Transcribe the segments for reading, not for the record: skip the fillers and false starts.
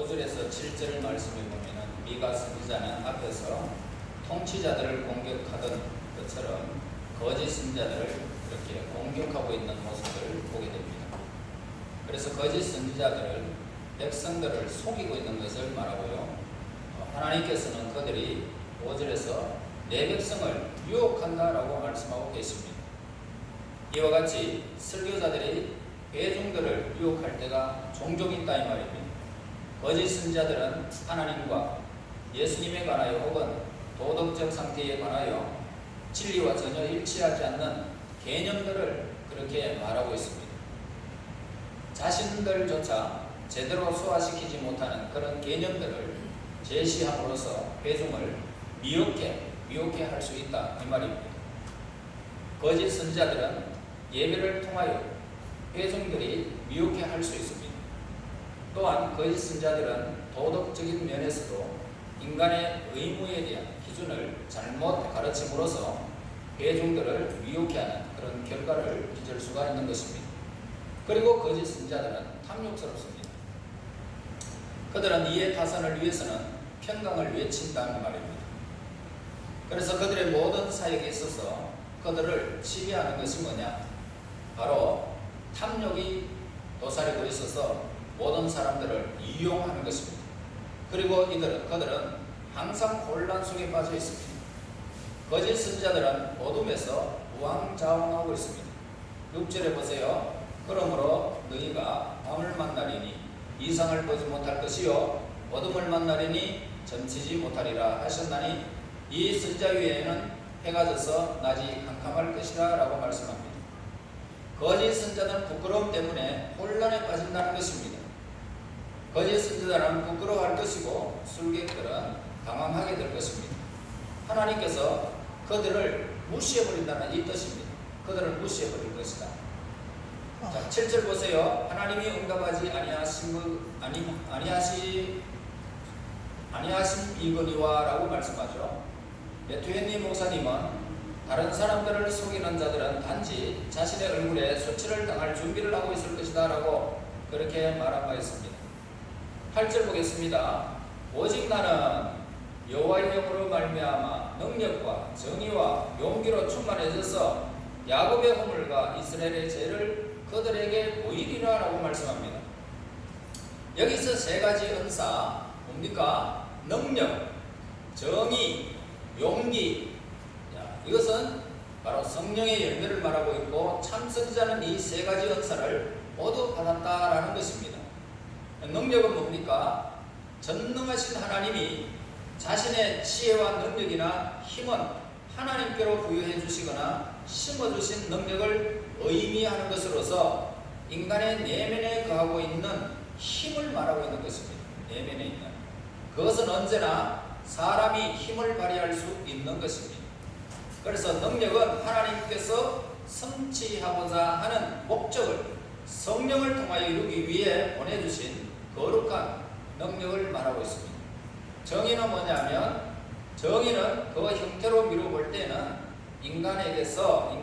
5절에서 7절 말씀에 보면은 미가 선지자는 앞에서 통치자들을 공격하던 것처럼 거짓 선지자들을 이렇게 공격하고 있는 모습을 보게 됩니다. 그래서 거짓 선지자들을 백성들을 속이고 있는 것을 말하고요. 하나님께서는 그들이 5절에서 내 백성을 유혹한다라고 말씀하고 계십니다. 이와 같이 설교자들이 회중들을 유혹할 때가 종종 있다 이 말입니다. 거짓 선지자들은 하나님과 예수님에 관하여 혹은 도덕적 상태에 관하여 진리와 전혀 일치하지 않는 개념들을 그렇게 말하고 있습니다. 자신들조차 제대로 소화시키지 못하는 그런 개념들을 제시함으로써 회중을 미혹해 할 수 있다 이 말입니다. 거짓 선지자들은 예배를 통하여 회중들이 미혹해 할 수 있습니다. 또한 거짓 선지자들은 도덕적인 면에서도 인간의 의무에 대한 기준을 잘못 가르침으로써 회중들을 미혹해 하는 그런 결과를 빚을 수가 있는 것입니다. 그리고 거짓 선지자들은 탐욕스럽습니다. 그들은 이해 타산을 위해서는 평강을 외친다는 말입니다. 그래서 그들의 모든 사역에 있어서 그들을 지배하는 것이 뭐냐? 바로 탐욕이 도사리고 있어서 모든 사람들을 이용하는 것입니다. 그리고 그들은 항상 혼란 속에 빠져 있습니다. 거짓 선지자들은 어둠에서 우왕좌왕하고 있습니다. 6절에 보세요. 그러므로 너희가 밤을 만나리니 이상을 보지 못할 것이요 어둠을 만나리니 점치지 못하리라 하셨나니 이 선지자 위에는 해가 져서 낮이 캄캄할 것이라 라고 말씀합니다. 거짓 선지자는 부끄러움 때문에 혼란에 빠진다는 것입니다. 거짓 선지자는 부끄러워할 것이고 술객들은 당황하게 될 것입니다. 하나님께서 그들을 무시해버린다는 이 뜻입니다. 그들을 무시해버릴 것이다. 자, 7절 보세요. 하나님이 응답하지 아니하심이거니와 라고 말씀하죠. 베투엔니 목사님은 다른 사람들을 속이는 자들은 단지 자신의 얼굴에 수치를 당할 준비를 하고 있을 것이다 라고 그렇게 말한 바 있습니다. 8절 보겠습니다. 오직 나는 여호와의 영으로 말미암아 능력과 정의와 용기로 충만해져서 야곱의 허물과 이스라엘의 죄를 그들에게 보이리라 라고 말씀합니다. 여기서 세 가지 은사 뭡니까? 능력, 정의, 용기. 이것은 바로 성령의 열매를 말하고 있고 참 선지자는 이 세 가지 은사를 모두 받았다라는 것입니다. 능력은 뭡니까? 전능하신 하나님이 자신의 지혜와 능력이나 힘은 하나님께로 부여해 주시거나 심어주신 능력을 의미하는 것으로서 인간의 내면에 거하고 있는 힘을 말하고 있는 것입니다. 내면에 있는 그것은 언제나 사람이 힘을 발휘할 수 있는 것입니다. 그래서 능력은 하나님께서 성취하고자 하는 목적을 성령을 통하여 이루기 위해 보내주신 거룩한 능력을 말하고 있습니다. 정의는 뭐냐면 정의는 그 형태로 미뤄볼 때는 인간에게서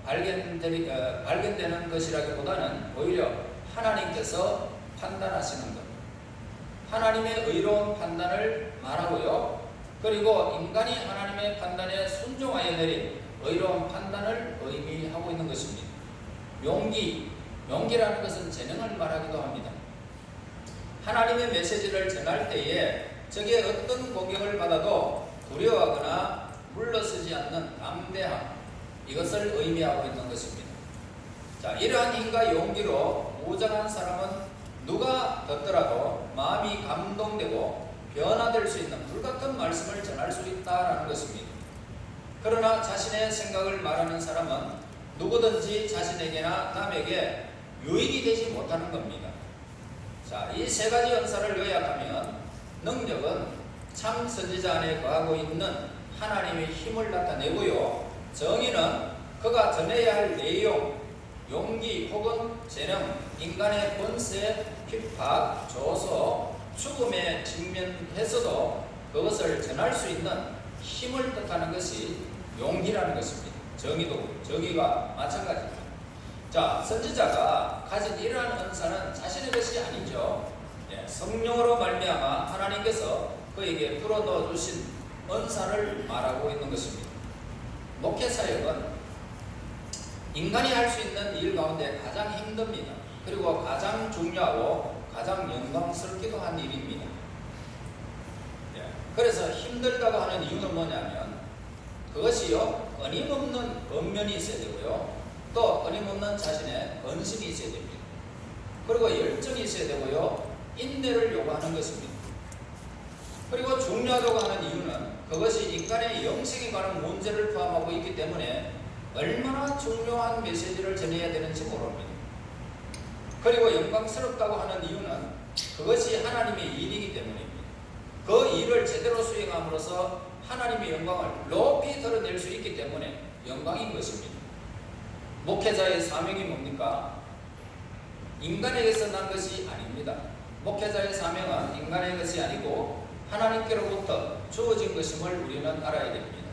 발견되는 것이라기보다는 오히려 하나님께서 판단하시는 것, 하나님의 의로운 판단을 말하고요. 그리고 인간이 하나님의 판단에 순종하여 내린 의로운 판단을 의미하고 있는 것입니다. 용기라는 것은 재능을 말하기도 합니다. 하나님의 메시지를 전할 때에 적의 어떤 공격을 받아도 두려워하거나 물러서지 않는 담대함, 이것을 의미하고 있는 것입니다. 자, 이러한 힘과 용기로 무장한 사람은 누가 듣더라도 마음이 감동되고 변화될 수 있는 불같은 말씀을 전할 수 있다라는 것입니다. 그러나 자신의 생각을 말하는 사람은 누구든지 자신에게나 남에게 유익이 되지 못하는 겁니다. 자, 이 세 가지 은사를 요약하면 능력은 참 선지자 안에 거하고 있는 하나님의 힘을 나타내고요. 정의는 그가 전해야 할 내용, 용기 혹은 재능, 인간의 권세, 핍박, 조소, 죽음에 직면해서도 그것을 전할 수 있는 힘을 뜻하는 것이 용기라는 것입니다. 정의가 마찬가지입니다. 자, 선지자가 가진 이러한 은사는 자신의 것이 아니죠. 성령으로 말미암아 하나님께서 그에게 불어넣어 주신 은사를 말하고 있는 것입니다. 목회 사역은 인간이 할 수 있는 일 가운데 가장 힘듭니다. 그리고 가장 중요하고 가장 영광스럽기도 한 일입니다. 그래서 힘들다고 하는 이유는 뭐냐면 그것이요, 끊임없는 권면이 있어야 되고요, 또 끊임없는 자신의 헌신이 있어야 됩니다. 그리고 열정이 있어야 되고요, 인내를 요구하는 것입니다. 그리고 중요하다고 하는 이유는 그것이 인간의 영생에 관한 문제를 포함하고 있기 때문에 얼마나 중요한 메시지를 전해야 되는지 모릅니다. 그리고 영광스럽다고 하는 이유는 그것이 하나님의 일이기 때문입니다. 그 일을 제대로 수행함으로써 하나님의 영광을 높이 드러낼 수 있기 때문에 영광인 것입니다. 목회자의 사명이 뭡니까? 인간에게서 난 것이 아닙니다. 목회자의 사명은 인간의 것이 아니고 하나님께로부터 주어진 것임을 우리는 알아야 됩니다.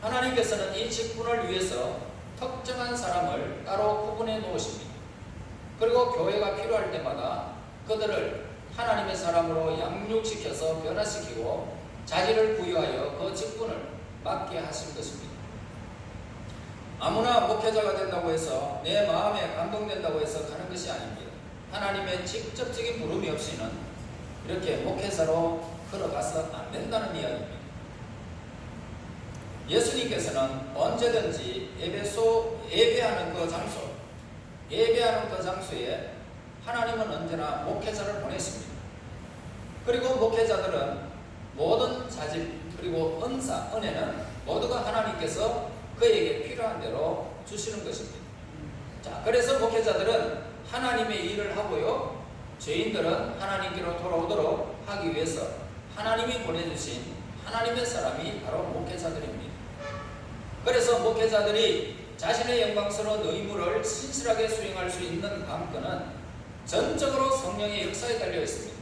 하나님께서는 이 직분을 위해서 특정한 사람을 따로 구분해 놓으십니다. 그리고 교회가 필요할 때마다 그들을 하나님의 사람으로 양육시켜서 변화시키고 자질을 부여하여 그 직분을 맡게 하신 것입니다. 아무나 목회자가 된다고 해서 내 마음에 감동된다고 해서 가는 것이 아닙니다. 하나님의 직접적인 부름이 없이는 이렇게 목회자로 걸어가서 안 된다는 이야기입니다. 예수님께서는 언제든지 예배하는 그 장소에 하나님은 언제나 목회자를 보냈습니다. 그리고 목회자들은 모든 자질 그리고 은혜는 모두가 하나님께서 그에게 필요한 대로 주시는 것입니다. 자, 그래서 목회자들은 하나님의 일을 하고요, 죄인들은 하나님께로 돌아오도록 하기 위해서 하나님이 보내주신 하나님의 사람이 바로 목회자들입니다. 그래서 목회자들이 자신의 영광스러운 의무를 신실하게 수행할 수 있는 관건은 전적으로 성령의 역사에 달려 있습니다.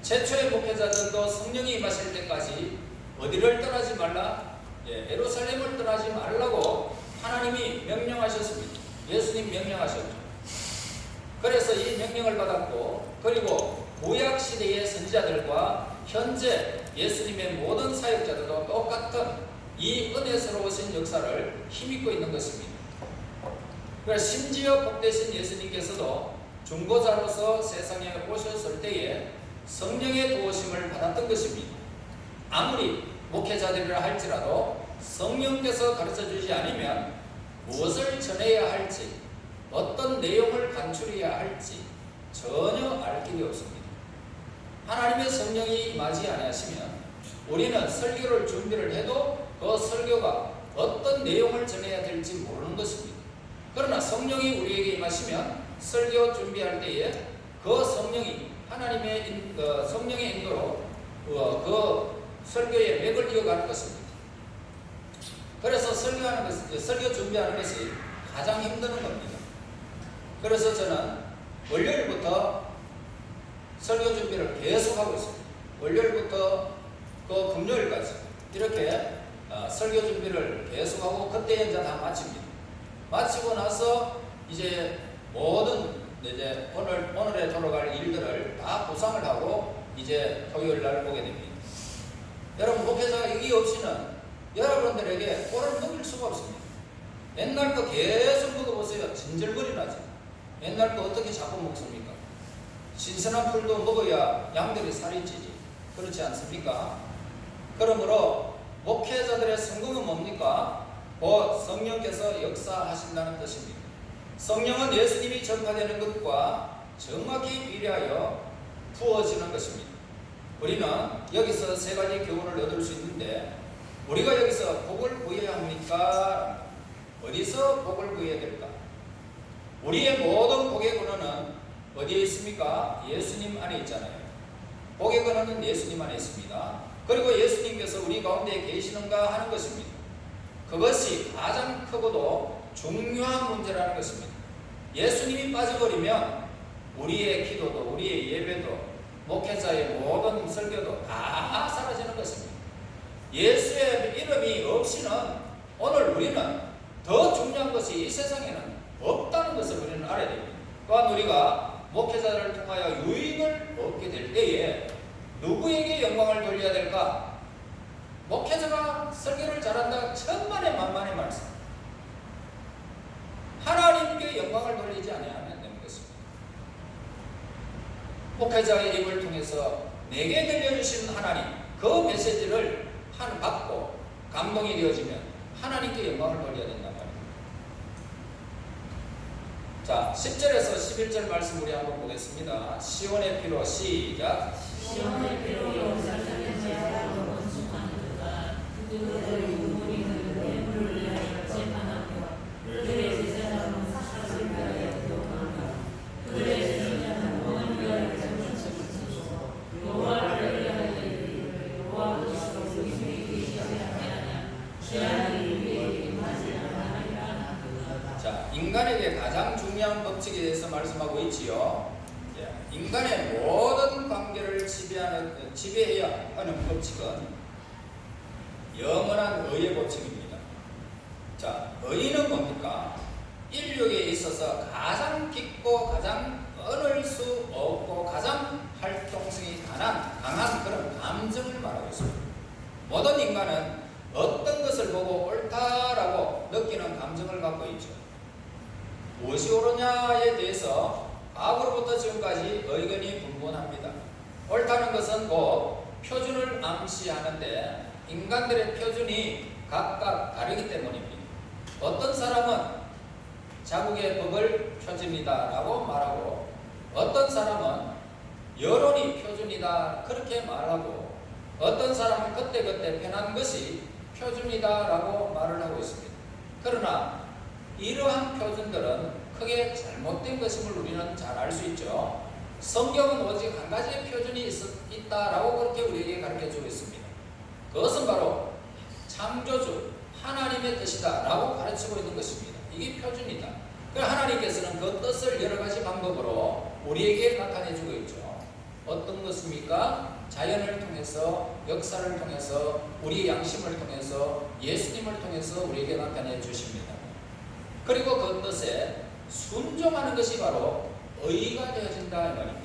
최초의 목회자들도 성령이 임하실 때까지 어디를 떠나지 말라, 예루살렘을 떠나지 말라고 하나님이 명령하셨습니다. 예수님 명령하셨죠. 그래서 이 명령을 받았고, 그리고 구약 시대의 선지자들과 현재 예수님의 모든 사역자들도 똑같은 이 은혜스러우신 역사를 힘입고 있는 것입니다. 그래서 심지어 복되신 예수님께서도 중보자로서 세상에 오셨을 때에 성령의 도우심을 받았던 것입니다. 아무리 목회자들이라 할지라도 성령께서 가르쳐 주지 않으면 무엇을 전해야 할지, 어떤 내용을 간추려야 할지 전혀 알 길이 없습니다. 하나님의 성령이 임하지 아니하시면 우리는 설교를 준비를 해도 그 설교가 어떤 내용을 전해야 될지 모르는 것입니다. 그러나 성령이 우리에게 임하시면 설교 준비할 때에 그 성령이 하나님의 성령의 인도로 그 설교의 맥을 이어가는 것입니다. 그래서 설교 준비하는 것이 가장 힘든 겁니다. 그래서 저는 월요일부터 설교 준비를 계속하고 있습니다. 월요일부터 그 금요일까지 이렇게 설교 준비를 계속하고 그때 이제 다 마칩니다. 마치고 나서 이제 모든 오늘에 돌아갈 일들을 다 구상을 하고 이제 토요일 날 오게 됩니다. 여러분, 목회자가 이게 없이는 여러분들에게 꼴을 먹일 수가 없습니다. 옛날 거 계속 먹어보세요. 진절머리 나죠. 옛날 거 어떻게 자꾸 먹습니까? 신선한 풀도 먹어야 양들이 살이 찌지. 그렇지 않습니까? 그러므로 목회자들의 성공은 뭡니까? 곧 성령께서 역사하신다는 뜻입니다. 성령은 예수님이 전파되는 것과 정확히 비례하여 부어지는 것입니다. 우리는 여기서 세 가지 교훈을 얻을 수 있는데, 우리가 여기서 복을 구해야 합니까? 어디서 복을 구해야 될까? 우리의 모든 복의 근원은 어디에 있습니까? 예수님 안에 있잖아요. 복의 근원은 예수님 안에 있습니다. 그리고 예수님께서 우리 가운데 계시는가 하는 것입니다. 그것이 가장 크고도 중요한 문제라는 것입니다. 예수님이 빠져버리면 우리의 기도도, 우리의 예배도, 목회자의 모든 설교도 다 사라지는 것입니다. 예수의 이름이 없이는 오늘 우리는 더 중요한 것이 이 세상에는 없다는 것을 우리는 알아야 됩니다. 또한 우리가 목회자를 통하여 유익을 얻게 될 때에 누구에게 영광을 돌려야 될까? 목회자가 설교를 잘한다 천만의 만만의 말씀. 하나님께 영광을 돌리지 않으면 되는 것입니다. 목회자의 입을 통해서 내게 들려주신 하나님, 그 메시지를 받고 감동이 되어지면 하나님께 영광을 돌려야 된단 말입니다. 자, 10절에서 11절 말씀 우리 한번 보겠습니다. 시온의 피로 시작. 시온의 피로 역사하는 제사로 건축하는 그가 그들의 우물이 그들의 물을 위하여 재판하며 그들의 제사장은 사사를 위하여 기록하며 그들의 제사장은 원을 위하여 정신시키시고 여호와를 위하여 이르기를 여호와께서 우리에게 계시지 아니하냐 죄악이 우리에게 임하지 아니하리라. 자, 인간에게 가장 중요한 법칙에 대해서 말씀하고 있지요. 인간의 모든 관계를 지배해야 하는 법칙은 영원한 의의 법칙입니다. 자, 의는 뭡니까? 인류에 있어서 가장 깊고 가장 끊을 수 없고 가장 활동성이 강한 그런 감정을 말하고 있습니다. 모든 인간은 어떤 것을 보고 옳다라고 느끼는 감정을 갖고 있죠. 무엇이 옳으냐에 대해서 과거로부터 지금까지 의견이 분분합니다. 옳다는 것은 곧 표준을 암시하는데 인간들의 표준이 각각 다르기 때문입니다. 어떤 사람은 자국의 법을 표준이다 라고 말하고 어떤 사람은 여론이 표준이다 그렇게 말하고 어떤 사람은 그때그때 편한 것이 표준이다 라고 말을 하고 있습니다. 그러나 이러한 표준들은 크게 잘못된 것임을 우리는 잘 알 수 있죠. 성경은 오직 한 가지의 표준이 있다라고 그렇게 우리에게 가르쳐주고 있습니다. 그것은 바로 창조주 하나님의 뜻이다 라고 가르치고 있는 것입니다. 이게 표준이다. 하나님께서는 그 뜻을 여러 가지 방법으로 우리에게 나타내주고 있죠. 어떤 것입니까? 자연을 통해서, 역사를 통해서, 우리의 양심을 통해서, 예수님을 통해서 우리에게 나타내 주십니다. 그리고 그 뜻에 순종하는 것이 바로 의가 되어진다 이 말입니다.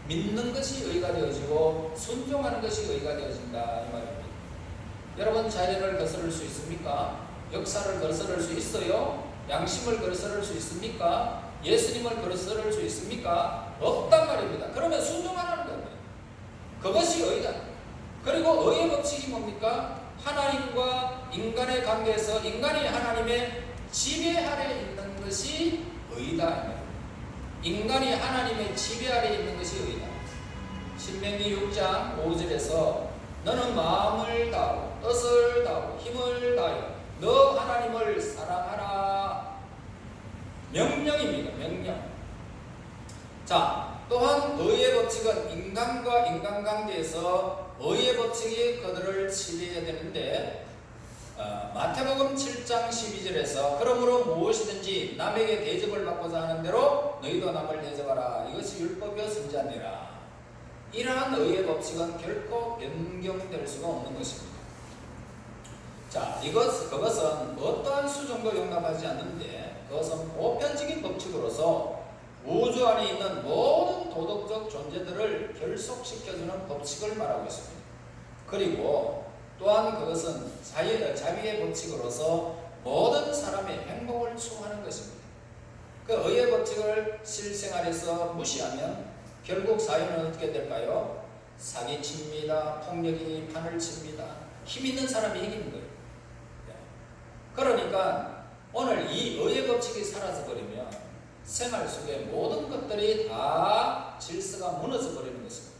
믿는 것이 의가 되어지고 순종하는 것이 의가 되어진다 이 말입니다. 여러분, 자연을 거스를 수 있습니까? 역사를 거스를 수 있어요? 양심을 거스를 수 있습니까? 예수님을 거스를 수 있습니까? 없단 말입니다. 그러면 순종하라는 겁니다. 그것이 의다. 그리고 의의 법칙이 뭡니까? 하나님과 인간의 관계에서 인간이 하나님의 지배 아래 있는 것이 의다. 인간이 하나님의 지배 아래 있는 것이 의다. 신명기 6장 5절에서 너는 마음을 다하고 뜻을 다하고 힘을 다하여 너 하나님을 사랑하라. 명령입니다. 명령. 자, 또한 의의 법칙은 인간과 인간관계에서 의의 법칙이 그들을 지배해야 되는데 마태복음 7장 12절에서 그러므로 무엇이든지 남에게 대접을 받고자 하는 대로 너희도 남을 대접하라. 이것이 율법이요 선지자니라. 이러한 의의 법칙은 결코 변경될 수가 없는 것입니다. 자, 그것은 어떠한 수정도 용납하지 않는데 그것은 보편적인 법칙으로서 우주 안에 있는 모든 도덕적 존재들을 결속시켜주는 법칙을 말하고 있습니다. 그리고 또한 그것은 자비의 법칙으로서 모든 사람의 행복을 추구하는 것입니다. 그 의의 법칙을 실생활에서 무시하면 결국 사회는 어떻게 될까요? 사기칩니다. 폭력이 판을 칩니다. 힘 있는 사람이 이기는 거예요. 그러니까 오늘 이 의의 법칙이 사라져버리면 생활 속의 모든 것들이 다 질서가 무너져 버리는 것입니다.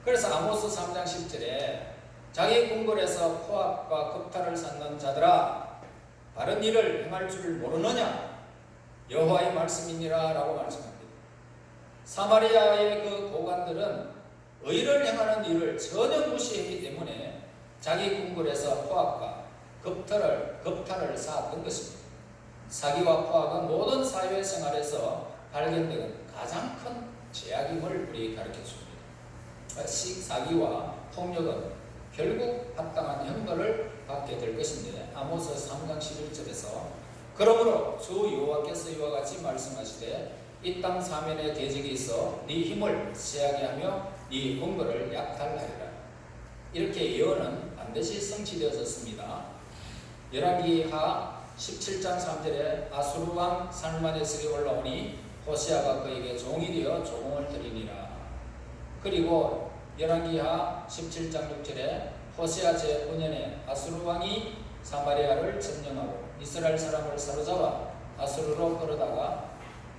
그래서 아모스 3장 10절에 자기 궁궐에서 포악과 겁탈을 쌓는 자들아 바른 일을 행할 줄 모르느냐 여호와의 말씀이니라 라고 말씀합니다. 사마리아의 그 고관들은 의를 행하는 일을 전혀 무시했기 때문에 자기 궁궐에서 포악과 겁탈을 쌓았던 것입니다. 사기와 포악은 모든 사회생활에서 발견되는 가장 큰 죄악임을 우리에게 가르쳐줍니다. 사기와 폭력은 결국 합당한 형벌을 받게 될 것인데 아모스 3장 11절에서 그러므로 주 여호와께서 이와 같이 말씀하시되 이 땅 사면에 대적이 있어 네 힘을 세하게 하며 네 근거를 약탈하리라. 이렇게 예언은 반드시 성취되어졌습니다. 열왕기하 17장 3절에 아수르 왕 살마네스가 올라오니 호세아가 그에게 종이 되어 조공을 드리니라. 그리고 열왕기하 17장 6절에 호세아 제5년에 아수르 왕이 사마리아를 점령하고 이스라엘 사람을 사로잡아 아수르로 끌어다가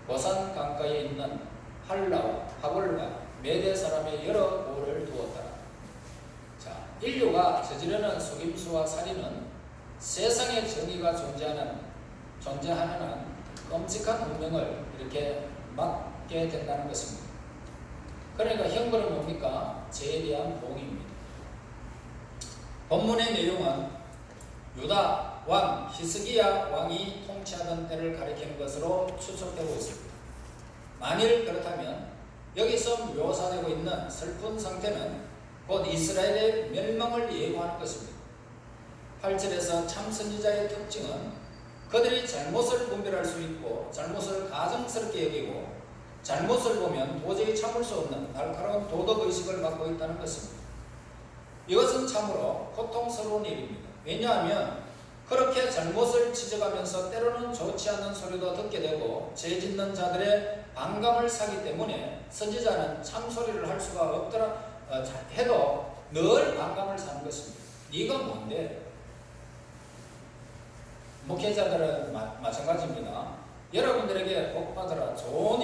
고산 강가에 있는 할라와 하볼과 메대 사람의 여러 고을을 두었더라. 자, 인류가 저지르는 속임수와 살인은 세상에 정의가 존재하는 한 끔찍한 운명을 이렇게 맞게 된다는 것입니다. 그러니까 형벌은 뭡니까? 죄에 대한 보응입니다. 본문의 내용은 유다 왕 히스기야 왕이 통치하던 때를 가리키는 것으로 추측되고 있습니다. 만일 그렇다면 여기서 묘사되고 있는 슬픈 상태는 곧 이스라엘의 멸망을 예고하는 것입니다. 8절에서 참 선지자의 특징은 그들이 잘못을 분별할 수 있고 잘못을 가증스럽게 여기고 잘못을 보면 도저히 참을 수 없는 날카로운 도덕의식을 갖고 있다는 것입니다. 이것은 참으로 고통스러운 일입니다. 왜냐하면 그렇게 잘못을 지적하면서 때로는 좋지 않은 소리도 듣게 되고 죄 짓는 자들의 반감을 사기 때문에 선지자는 참소리를 할 수가 없더라 해도 늘 반감을 사는 것입니다. 네가 뭔데? 목회자들은 마찬가지입니다. 여러분들에게 복 받으라 좋은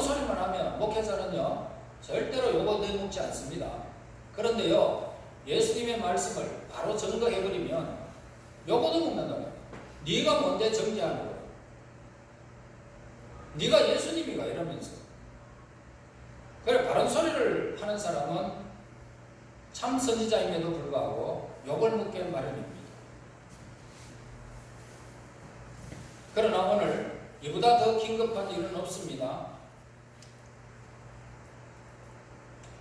소리만 하면 목회자는요 절대로 요거 내먹지 않습니다. 그런데요 예수님의 말씀을 바로 증거해버리면 요거도 묻는다는 거예요. 네가 뭔데 정죄하는 거야? 네가 예수님이가 이러면서. 그래 바른 소리를 하는 사람은 참 선지자임에도 불구하고 욕을 먹게 마련입니다. 그러나 오늘 이보다 더 긴급한 일은 없습니다.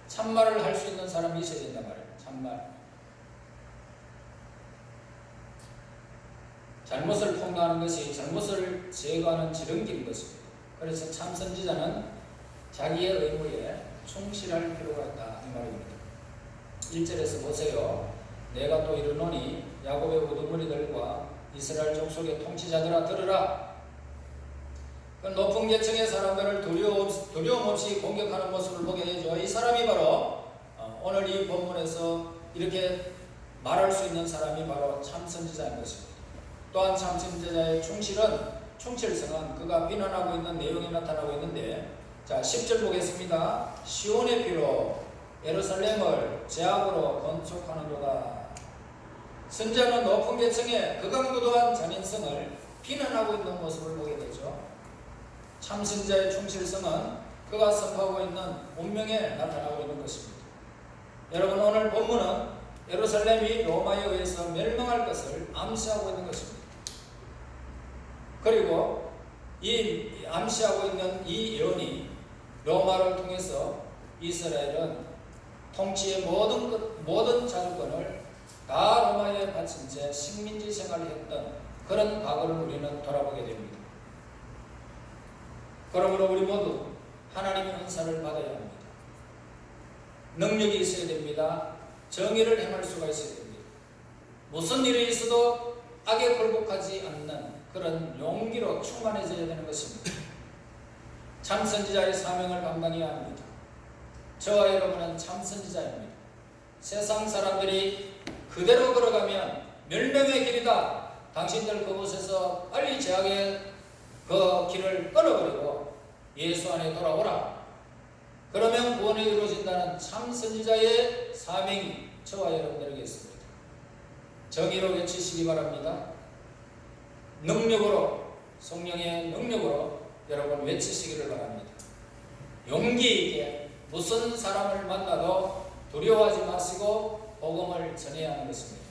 참말을 할 수 있는 사람이 있어야 된단 말이에요. 참말. 잘못을 폭로하는 것이 잘못을 제거하는 지름길인 것입니다. 그래서 참 선지자는 자기의 의무에 충실할 필요가 있다 이 말입니다. 1절에서 보세요. 내가 또 이르노니 야곱의 우두머리들과 이스라엘 족속의 통치자들아 들으라. 그 높은 계층의 사람들을 두려움 없이 공격하는 모습을 보게 되죠. 이 사람이 바로 오늘 이 본문에서 이렇게 말할 수 있는 사람이 바로 참 선지자인 것입니다. 또한 참 선지자의 충실성은 그가 비난하고 있는 내용이 나타나고 있는데, 자 10절 보겠습니다. 시온의 피로 예루살렘을 제약으로 건축하는도다. 선지자는 높은 계층의 극악무도한 잔인성을 비난하고 있는 모습을 보게 되죠. 참 선지자의 충실성은 그가 선포하고 있는 운명에 나타나고 있는 것입니다. 여러분 오늘 본문은 예루살렘이 로마에 의해서 멸망할 것을 암시하고 있는 것입니다. 그리고 이 암시하고 있는 이 예언이 로마를 통해서 이스라엘은 통치의 모든 자주권을 다 로마에 바친 채 식민지 생활을 했던 그런 과거를 우리는 돌아보게 됩니다. 그러므로 우리 모두 하나님의 은사를 받아야 합니다. 능력이 있어야 됩니다. 정의를 행할 수가 있어야 됩니다. 무슨 일이 있어도 악에 굴복하지 않는 그런 용기로 충만해져야 되는 것입니다. 참 선지자의 사명을 감당해야 합니다. 저와 여러분은 참 선지자입니다. 세상 사람들이 그대로 걸어가면 멸망의 길이다. 당신들 그곳에서 빨리 제약의 그 길을 끊어버리고 예수 안에 돌아오라. 그러면 구원이 이루어진다는 참 선지자의 사명이 저와 여러분들에게 있습니다. 정의로 외치시기 바랍니다. 능력으로, 성령의 능력으로 여러분 외치시기를 바랍니다. 용기 있게 무슨 사람을 만나도 두려워하지 마시고 복음을 전해야 하는 것입니다.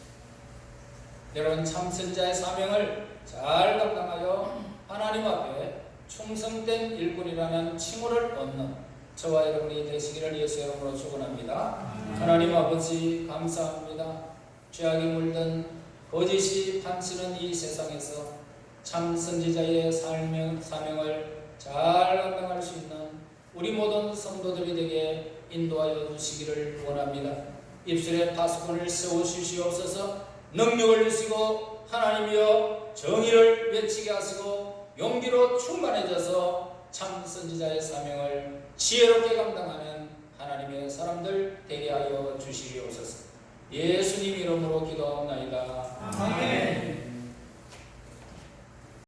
여러분 참 선지자의 사명을 잘 감당하여 하나님 앞에 충성된 일꾼이라는 칭호를 얻는 저와 여러분이 되시기를 예수 이름으로 축원합니다. 하나님 아버지 감사합니다. 죄악이 물든 거짓이 판치는 이 세상에서 참 선지자의 사명을 잘 감당할 수 있는 우리 모든 성도들이 되게 인도하여 주시기를 원합니다. 입술에 파수꾼을 세우시옵소서. 능력을 주시고 하나님이여 정의를 외치게 하시고 용기로 충만해져서 참 선지자의 사명을 지혜롭게 감당하는 하나님의 사람들 되게 하여 주시옵소서. 예수님 이름으로 기도하옵나이다. 아멘.